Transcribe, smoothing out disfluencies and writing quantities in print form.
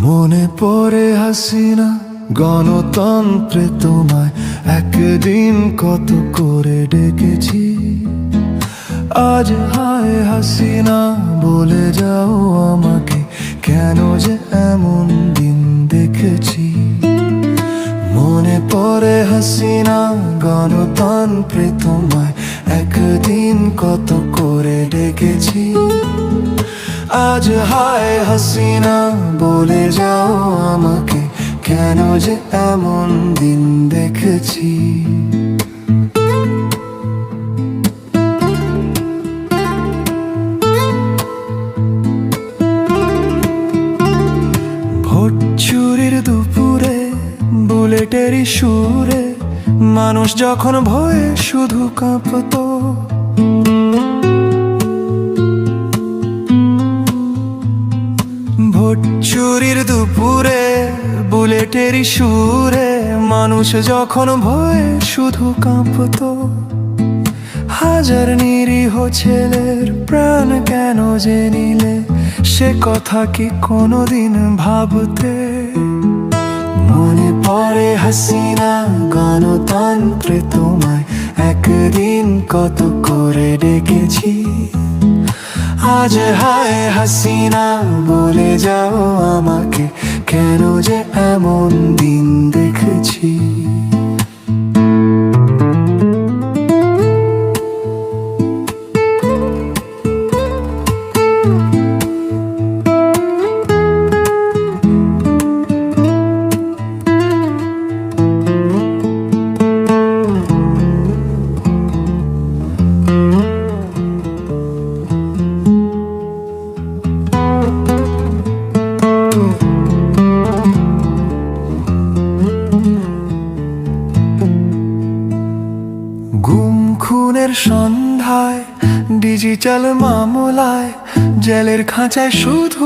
মনে পড়ে হাসিনা, গণতন্ত্রে তোমায় একদিন কত করে ডেকেছি। আজ হায় হাসিনা, বলে যাও আমাকে, কেন যে এমন দিন দেখেছি। মনে পড়ে হাসিনা, গণতন্ত্রে তোমায় একদিন কত করে ডেকেছি। আজ হায় হাসিনা, বলে যাও আমাকে, কেন যে এমন দিন দেখেছি। ভোট চুরির দুপুরে, বুলেটেরই সুরে, মানুষ যখন ভয়ে শুধু কাঁপতো। ভোট চুরির দুপুরে, বুলেটেরই সুরে, মানুষ যখন ভয়ে শুধু কাঁপতো। হাজার নিরীহ ছেলের প্রাণ কেন যে নিলে, সে কথা কি কোনোদিন ভাবতে? মনে পড়ে হাসিনা, গণতন্ত্রে তোমায় একদিন কত করে ডেকেছি। আজ হায় হাসিনা, বলে যাও আমাকে, কেন যে এমন দিন দেখেছি। গুম খুনের সন্ধ্যায়, ডিজিটাল মামলায়, জেলের খাঁচায় শুধু